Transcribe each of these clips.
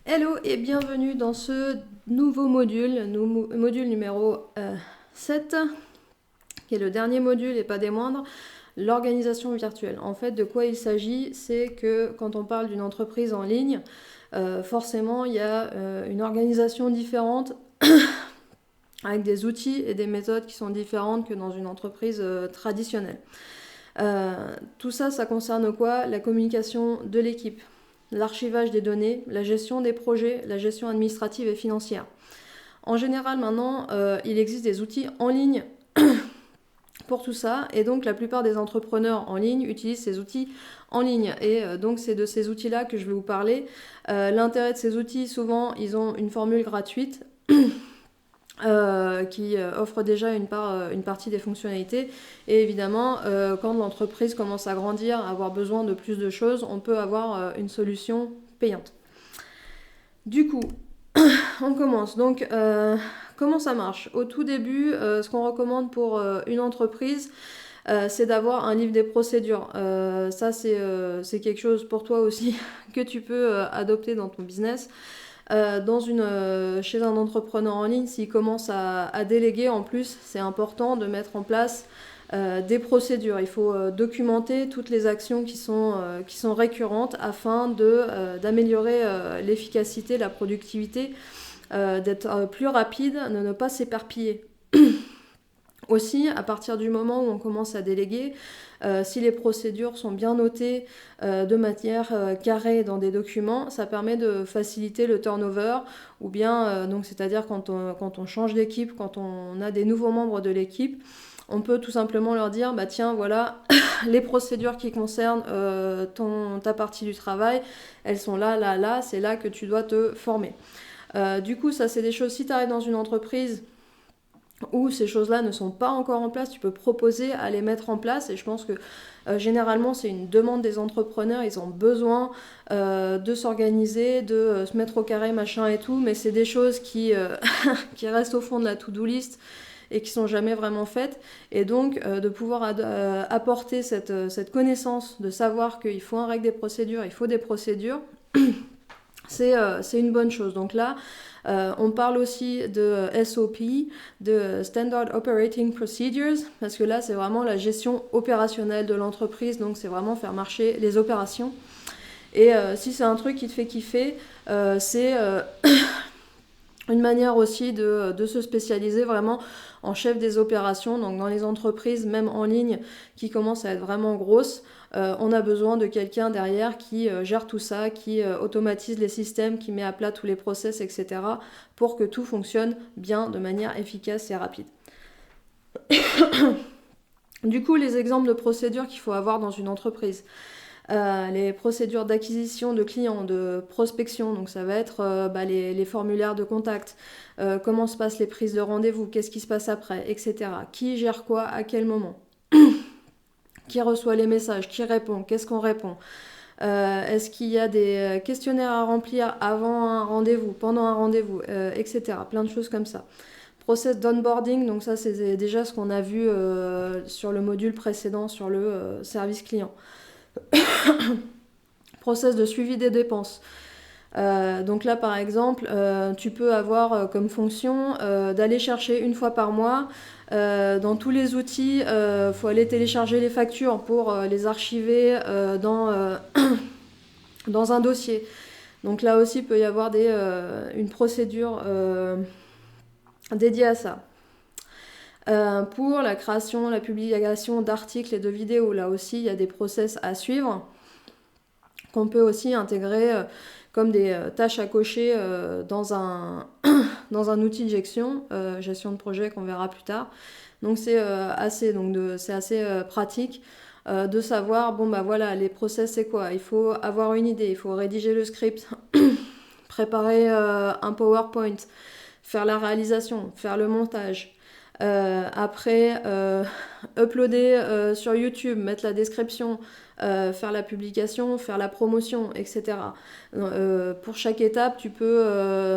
Hello et bienvenue dans ce nouveau module, module numéro 7, qui est le dernier module et pas des moindres, l'organisation virtuelle. En fait, de quoi il s'agit, c'est que quand on parle d'une entreprise en ligne, forcément, il y a une organisation différente avec des outils et des méthodes qui sont différentes que dans une entreprise traditionnelle. Tout ça, ça concerne quoi? La communication de l'équipe, l'archivage des données, la gestion des projets, la gestion administrative et financière. En général, maintenant, il existe des outils en ligne pour tout ça, et donc la plupart des entrepreneurs en ligne utilisent ces outils en ligne, et donc c'est de ces outils-là que je vais vous parler. L'intérêt de ces outils, souvent, ils ont une formule gratuite qui offre déjà une partie des fonctionnalités. Et évidemment, quand l'entreprise commence à grandir, à avoir besoin de plus de choses, on peut avoir une solution payante. Du coup, on commence. Donc, comment ça marche? Au tout début, ce qu'on recommande pour une entreprise, c'est d'avoir un livre des procédures. Ça, c'est quelque chose pour toi aussi que tu peux adopter dans ton business. Chez un entrepreneur en ligne, s'il commence à déléguer, en plus, c'est important de mettre en place des procédures. Il faut documenter toutes les actions qui sont récurrentes afin d'améliorer l'efficacité, la productivité, d'être plus rapide, de ne pas s'éparpiller. Aussi, à partir du moment où on commence à déléguer, si les procédures sont bien notées de manière carrée dans des documents, ça permet de faciliter le turnover, ou bien, donc c'est-à-dire quand on change d'équipe, quand on a des nouveaux membres de l'équipe, on peut tout simplement leur dire, bah tiens, voilà, les procédures qui concernent ta partie du travail, elles sont là, là, là, c'est là que tu dois te former. Du coup, ça c'est des choses, si tu arrives dans une entreprise où ces choses-là ne sont pas encore en place, tu peux proposer à les mettre en place, et je pense que généralement c'est une demande des entrepreneurs, ils ont besoin de s'organiser, de se mettre au carré, machin et tout, mais c'est des choses qui restent au fond de la to-do list et qui sont jamais vraiment faites, et donc de pouvoir apporter cette connaissance, de savoir qu'il faut un règle des procédures, il faut des procédures, c'est une bonne chose. Donc là, on parle aussi de SOP, de Standard Operating Procedures, parce que là, c'est vraiment la gestion opérationnelle de l'entreprise, donc c'est vraiment faire marcher les opérations. Et si c'est un truc qui te fait kiffer, c'est une manière aussi de se spécialiser vraiment en chef des opérations. Donc dans les entreprises, même en ligne, qui commencent à être vraiment grosses, on a besoin de quelqu'un derrière qui gère tout ça, qui automatise les systèmes, qui met à plat tous les process, etc. pour que tout fonctionne bien, de manière efficace et rapide. Du coup, les exemples de procédures qu'il faut avoir dans une entreprise. Les procédures d'acquisition de clients, de prospection, donc ça va être les formulaires de contact, comment se passent les prises de rendez-vous, qu'est-ce qui se passe après, etc. Qui gère quoi, à quel moment, qui reçoit les messages, qui répond, qu'est-ce qu'on répond, est-ce qu'il y a des questionnaires à remplir avant un rendez-vous, pendant un rendez-vous, etc. Plein de choses comme ça. Process d'onboarding, donc ça c'est déjà ce qu'on a vu sur le module précédent sur le service client. Process de suivi des dépenses. Donc là par exemple, tu peux avoir comme fonction d'aller chercher une fois par mois dans tous les outils, faut aller télécharger les factures pour les archiver dans un dossier. Donc là aussi il peut y avoir une procédure dédiée à ça. Pour la création, la publication d'articles et de vidéos, là aussi il y a des process à suivre qu'on peut aussi intégrer comme des tâches à cocher dans un outil de gestion de projet qu'on verra plus tard. Donc c'est assez pratique de savoir, bon bah voilà, les process c'est quoi? Il faut avoir une idée, il faut rédiger le script, préparer un PowerPoint, faire la réalisation, faire le montage. Après, uploader sur YouTube, mettre la description, faire la publication, faire la promotion, etc. Pour chaque étape, tu peux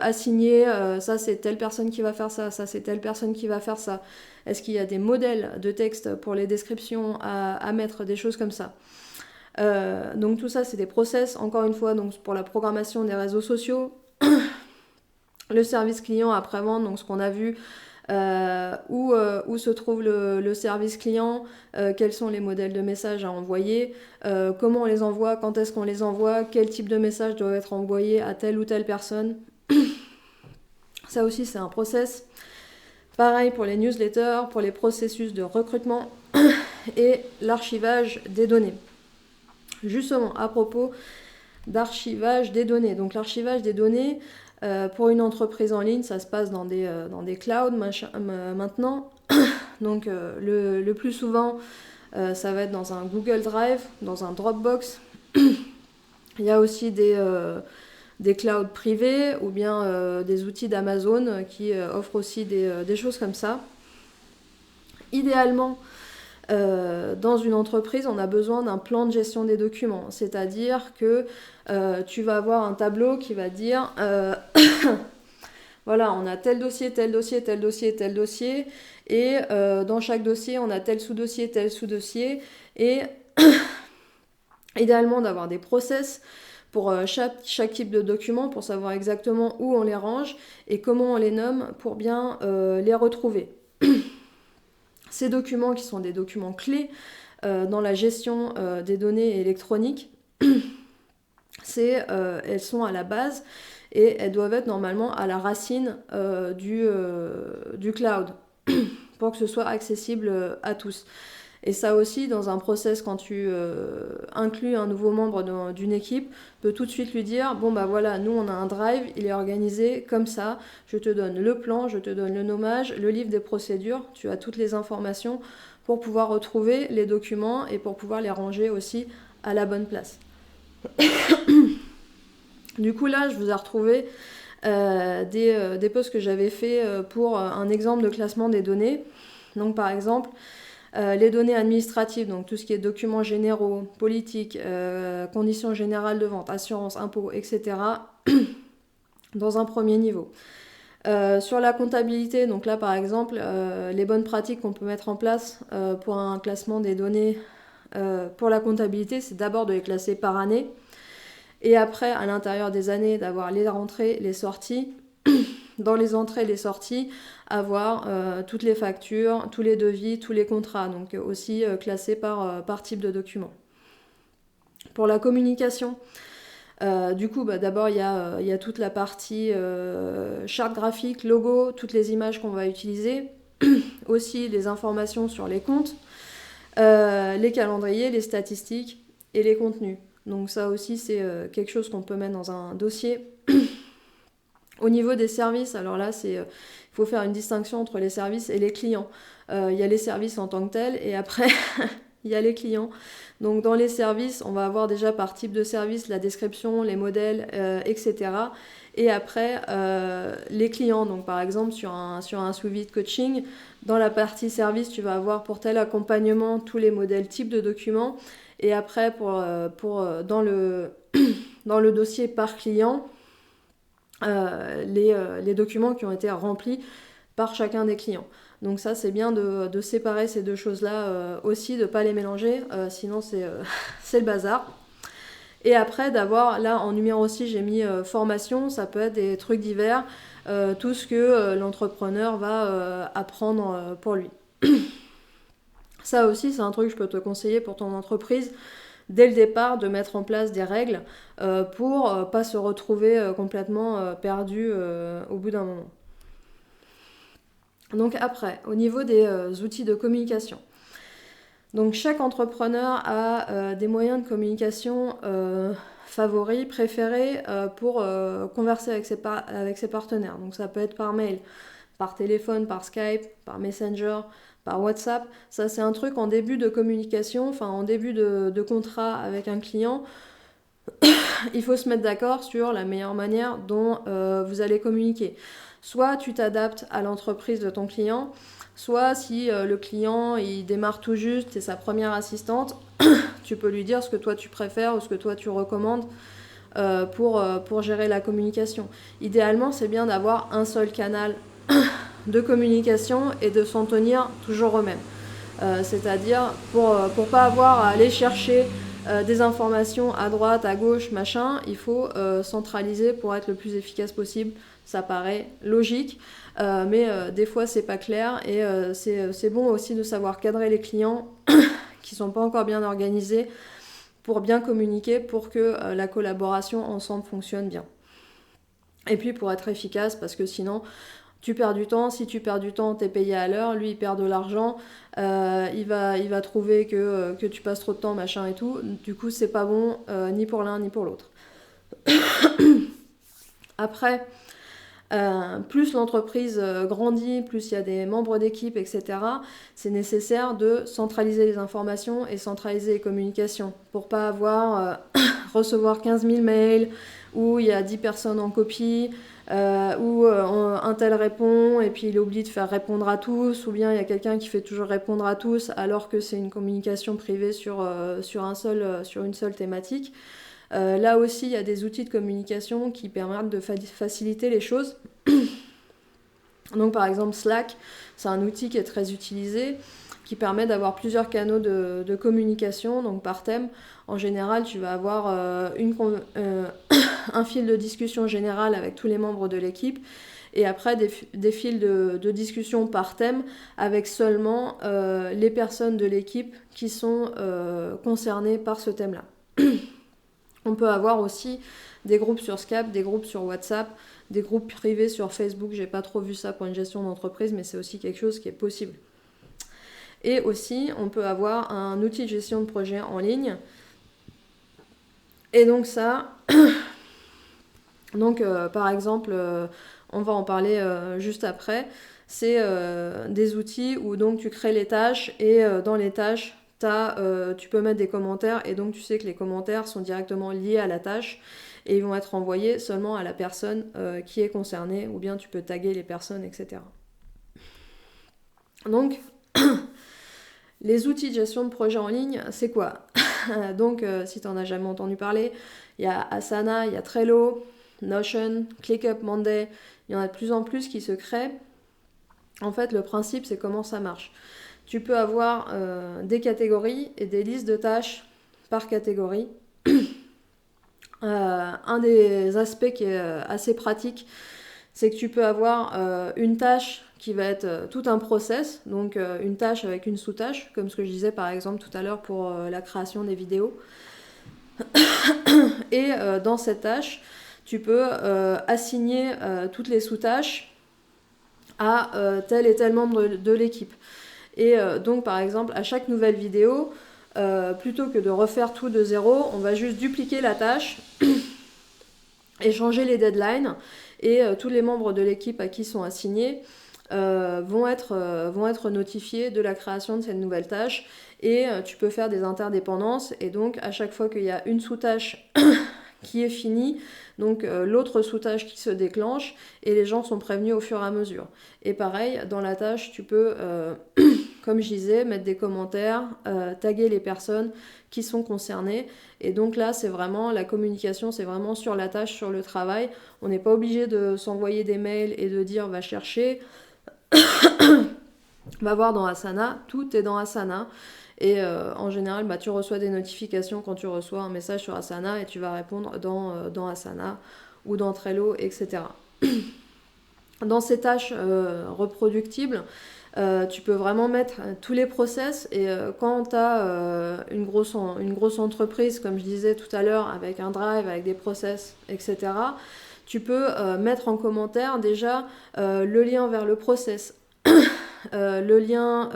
assigner, ça c'est telle personne qui va faire ça, ça c'est telle personne qui va faire ça. Est-ce qu'il y a des modèles de texte pour les descriptions à mettre, des choses comme ça. Donc tout ça, c'est des process, encore une fois, donc pour la programmation des réseaux sociaux. Le service client après-vente, donc ce qu'on a vu, où se trouve le service client, quels sont les modèles de messages à envoyer, comment on les envoie, quand est-ce qu'on les envoie, quel type de message doit être envoyé à telle ou telle personne. Ça aussi, c'est un process. Pareil pour les newsletters, pour les processus de recrutement et l'archivage des données. Justement, à propos d'archivage des données. Donc l'archivage des données, pour une entreprise en ligne, ça se passe dans des clouds maintenant. Donc le plus souvent, ça va être dans un Google Drive, dans un Dropbox. Il y a aussi des clouds privés ou bien des outils d'Amazon qui offrent aussi des choses comme ça. Idéalement, dans une entreprise, on a besoin d'un plan de gestion des documents. C'est-à-dire que tu vas avoir un tableau qui va dire voilà, on a tel dossier, tel dossier, tel dossier, tel dossier, et dans chaque dossier, on a tel sous-dossier, tel sous-dossier, et idéalement d'avoir des process pour chaque type de document, pour savoir exactement où on les range et comment on les nomme pour bien les retrouver. Ces documents qui sont des documents clés dans la gestion des données électroniques, elles sont à la base et elles doivent être normalement à la racine du cloud pour que ce soit accessible à tous. Et ça aussi, dans un process, quand tu inclus un nouveau membre d'une équipe, peut tout de suite lui dire, bon bah voilà, nous on a un drive, il est organisé comme ça, je te donne le plan, je te donne le nommage, le livre des procédures, tu as toutes les informations pour pouvoir retrouver les documents et pour pouvoir les ranger aussi à la bonne place. Du coup là, je vous ai retrouvé des posts que j'avais fait pour un exemple de classement des données. Donc par exemple, les données administratives, donc tout ce qui est documents généraux, politiques, conditions générales de vente, assurance, impôts, etc. dans un premier niveau. Sur la comptabilité, donc là par exemple, les bonnes pratiques qu'on peut mettre en place pour un classement des données pour la comptabilité, c'est d'abord de les classer par année. Et après, à l'intérieur des années, d'avoir les rentrées, les sorties. Dans les entrées et les sorties, avoir toutes les factures, tous les devis, tous les contrats, donc aussi classés par type de document. Pour la communication, du coup, d'abord, il y a toute la partie charte graphique, logo, toutes les images qu'on va utiliser, aussi les informations sur les comptes, les calendriers, les statistiques et les contenus. Donc ça aussi, c'est quelque chose qu'on peut mettre dans un dossier. Au niveau des services, alors là, il faut faire une distinction entre les services et les clients. Il y a les services en tant que tels et après, il y a les clients. Donc dans les services, on va avoir déjà par type de service la description, les modèles, etc. Et après, les clients. Donc par exemple, sur un suivi de coaching, dans la partie service, tu vas avoir pour tel accompagnement tous les modèles types de documents. Et après, dans le dossier par client, les documents qui ont été remplis par chacun des clients. Donc ça, c'est bien de séparer ces deux choses-là aussi, de ne pas les mélanger, sinon c'est le bazar. Et après, d'avoir, là en numéro 6, j'ai mis formation, ça peut être des trucs divers, tout ce que l'entrepreneur va apprendre pour lui. Ça aussi, c'est un truc que je peux te conseiller pour ton entreprise, dès le départ, de mettre en place des règles pour pas se retrouver complètement perdu au bout d'un moment. Donc après, au niveau des outils de communication. Donc chaque entrepreneur a des moyens de communication favoris, préférés pour converser avec ses partenaires. Donc ça peut être par mail, par téléphone, par Skype, par Messenger, par WhatsApp. Ça, c'est un truc en début de communication, enfin en début de contrat avec un client. Il faut se mettre d'accord sur la meilleure manière dont vous allez communiquer. Soit tu t'adaptes à l'entreprise de ton client, soit si le client il démarre tout juste, c'est sa première assistante, tu peux lui dire ce que toi tu préfères ou ce que toi tu recommandes pour gérer la communication. Idéalement, c'est bien d'avoir un seul canal de communication et de s'en tenir toujours au même. C'est-à-dire pour pas avoir à aller chercher des informations à droite, à gauche, machin, il faut centraliser pour être le plus efficace possible. Ça paraît logique, mais des fois c'est pas clair et c'est bon aussi de savoir cadrer les clients qui sont pas encore bien organisés pour bien communiquer pour que la collaboration ensemble fonctionne bien. Et puis pour être efficace, parce que sinon tu perds du temps. Si tu perds du temps, t'es payé à l'heure, lui il perd de l'argent, il va trouver que tu passes trop de temps, machin et tout. Du coup c'est pas bon ni pour l'un ni pour l'autre. Après, plus l'entreprise grandit, plus il y a des membres d'équipe, etc., c'est nécessaire de centraliser les informations et centraliser les communications pour pas avoir recevoir 15 000 mails où il y a 10 personnes en copie, où un tel répond et puis il oublie de faire répondre à tous, ou bien il y a quelqu'un qui fait toujours répondre à tous alors que c'est une communication privée sur une seule thématique. Là aussi, il y a des outils de communication qui permettent de faciliter les choses. Donc par exemple Slack, c'est un outil qui est très utilisé, qui permet d'avoir plusieurs canaux de communication, donc par thème. En général, tu vas avoir un fil de discussion général avec tous les membres de l'équipe, et après des fils de discussion par thème avec seulement les personnes de l'équipe qui sont concernées par ce thème-là. On peut avoir aussi des groupes sur Skype, des groupes sur WhatsApp, des groupes privés sur Facebook. J'ai pas trop vu ça pour une gestion d'entreprise, mais c'est aussi quelque chose qui est possible. Et aussi, on peut avoir un outil de gestion de projet en ligne. Et donc ça, par exemple, on va en parler juste après, c'est des outils où donc tu crées les tâches et dans les tâches, tu peux mettre des commentaires et donc tu sais que les commentaires sont directement liés à la tâche et ils vont être envoyés seulement à la personne qui est concernée, ou bien tu peux taguer les personnes, etc. Donc, les outils de gestion de projet en ligne, c'est quoi? Donc, si tu n'en as jamais entendu parler, il y a Asana, il y a Trello, Notion, ClickUp, Monday, il y en a de plus en plus qui se créent. En fait, le principe, c'est comment ça marche. Tu peux avoir des catégories et des listes de tâches par catégorie. Un des aspects qui est assez pratique, c'est que tu peux avoir une tâche qui va être tout un process, donc une tâche avec une sous-tâche, comme ce que je disais par exemple tout à l'heure pour la création des vidéos. Et dans cette tâche, tu peux assigner toutes les sous-tâches à tel et tel membre de l'équipe. Et donc par exemple, à chaque nouvelle vidéo, plutôt que de refaire tout de zéro, on va juste dupliquer la tâche et changer les deadlines. Et tous les membres de l'équipe à qui sont assignés vont être notifiés de la création de cette nouvelle tâche. Et tu peux faire des interdépendances. Et donc à chaque fois qu'il y a une sous-tâche qui est finie, donc l'autre sous-tâche qui se déclenche, et les gens sont prévenus au fur et à mesure. Et pareil, dans la tâche, tu peux, comme je disais, mettre des commentaires, taguer les personnes qui sont concernées. Et donc là, c'est vraiment, la communication, c'est vraiment sur la tâche, sur le travail. On n'est pas obligé de s'envoyer des mails et de dire « va chercher ». Va voir dans Asana, tout est dans Asana. Et en général, tu reçois des notifications quand tu reçois un message sur Asana et tu vas répondre dans Asana ou dans Trello, etc. Dans ces tâches reproductibles, tu peux vraiment mettre tous les process. Et quand tu as une grosse entreprise, comme je disais tout à l'heure, avec un drive, avec des process, etc., tu peux mettre en commentaire déjà le lien vers le process, le lien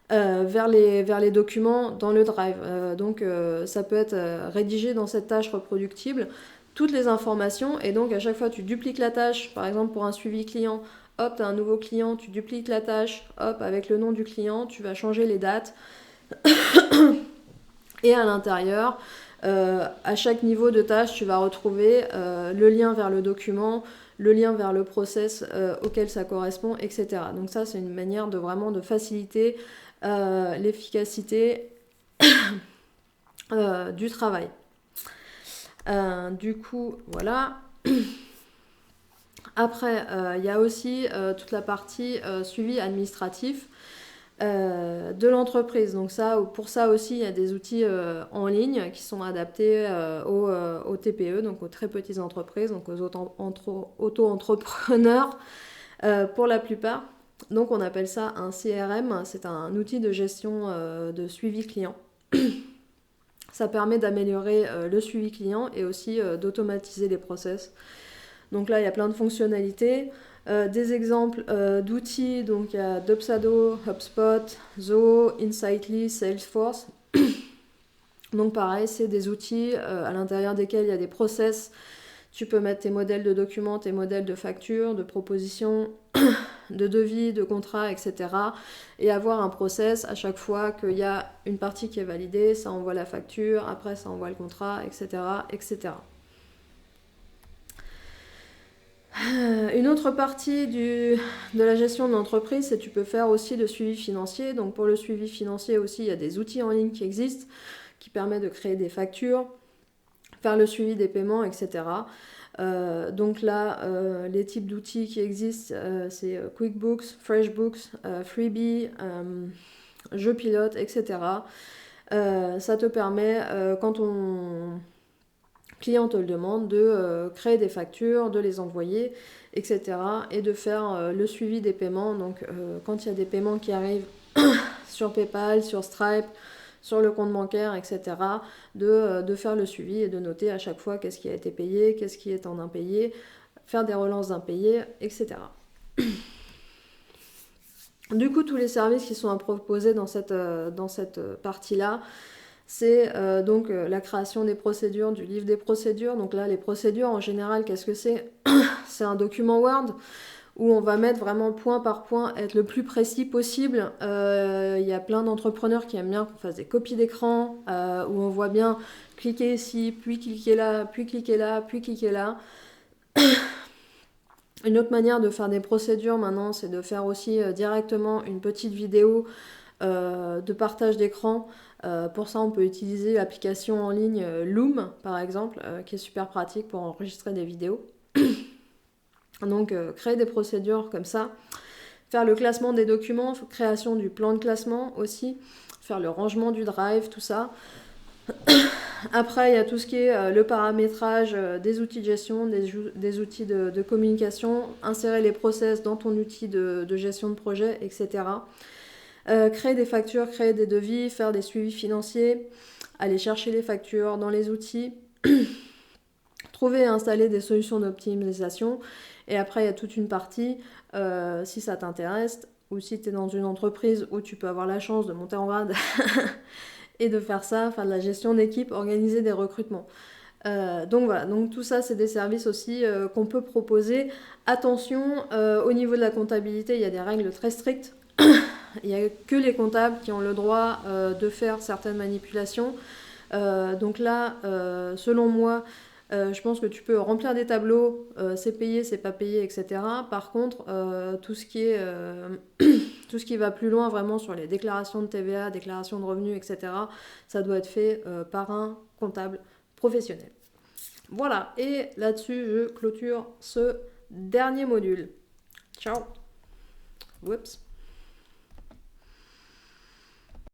vers les documents dans le drive. Donc ça peut être rédigé dans cette tâche reproductible, toutes les informations, et donc à chaque fois tu dupliques la tâche, par exemple pour un suivi client, hop, tu as un nouveau client, tu dupliques la tâche, hop, avec le nom du client, tu vas changer les dates, et à l'intérieur, à chaque niveau de tâche, tu vas retrouver le lien vers le document, le lien vers le process auquel ça correspond, etc. Donc ça, c'est une manière de vraiment de faciliter l'efficacité du travail. Du coup, voilà. Après, il y a aussi toute la partie suivi administratif. de l'entreprise. Donc ça, pour ça aussi, il y a des outils en ligne qui sont adaptés aux TPE, donc aux très petites entreprises, donc aux auto-entrepreneurs pour la plupart. Donc on appelle ça un CRM, c'est un outil de gestion de suivi client. Ça permet d'améliorer le suivi client et aussi d'automatiser les process. Donc là, il y a plein de fonctionnalités. Des exemples d'outils, donc il y a Dubsado, HubSpot, Zoho, Insightly, Salesforce. Donc pareil, c'est des outils à l'intérieur desquels il y a des process. Tu peux mettre tes modèles de documents, tes modèles de factures, de propositions, de devis, de contrats, etc. Et avoir un process à chaque fois qu'il y a une partie qui est validée, ça envoie la facture, après ça envoie le contrat, etc. etc. Une autre partie de la gestion de l'entreprise, c'est que tu peux faire aussi le suivi financier. Donc pour le suivi financier aussi, il y a des outils en ligne qui existent, qui permettent de créer des factures, faire le suivi des paiements, etc. Donc là, les types d'outils qui existent, c'est QuickBooks, FreshBooks, Freebie, Je Pilote, etc. Ça te permet, quand ton client te le demande, de créer des factures, de les envoyer, etc. Et de faire le suivi des paiements. Donc quand il y a des paiements qui arrivent sur PayPal, sur Stripe, sur le compte bancaire, etc., de faire le suivi et de noter à chaque fois qu'est-ce qui a été payé, qu'est-ce qui est en impayé, faire des relances d'impayés, etc. Du coup, tous les services qui sont à proposer dans cette partie-là, c'est donc la création des procédures, du livre des procédures. Donc là, les procédures, en général, qu'est-ce que c'est? C'est un document Word où on va mettre vraiment point par point, être le plus précis possible. Y a plein d'entrepreneurs qui aiment bien qu'on fasse des copies d'écran, où on voit bien cliquer ici, puis cliquer là, puis cliquer là, puis cliquer là. Une autre manière de faire des procédures maintenant, c'est de faire aussi directement une petite vidéo de partage d'écran. Pour ça, on peut utiliser l'application en ligne Loom, par exemple, qui est super pratique pour enregistrer des vidéos. Donc, créer des procédures comme ça. Faire le classement des documents, création du plan de classement aussi. Faire le rangement du drive, tout ça. Après, il y a tout ce qui est le paramétrage des outils de gestion, des outils de communication, insérer les process dans ton outil de gestion de projet, etc. Créer des factures, créer des devis, faire des suivis financiers, aller chercher les factures dans les outils, trouver et installer des solutions d'optimisation. Et après, il y a toute une partie, si ça t'intéresse, ou si tu es dans une entreprise où tu peux avoir la chance de monter en grade et de faire ça, faire de la gestion d'équipe, organiser des recrutements. Donc voilà, donc tout ça c'est des services aussi qu'on peut proposer. Attention, au niveau de la comptabilité, il y a des règles très strictes. Il n'y a que les comptables qui ont le droit de faire certaines manipulations. Donc là, selon moi, je pense que tu peux remplir des tableaux, c'est payé, c'est pas payé, etc. Par contre, tout ce qui va plus loin vraiment sur les déclarations de TVA, déclarations de revenus, etc., ça doit être fait par un comptable professionnel. Voilà, et là-dessus, je clôture ce dernier module. Ciao. Oups.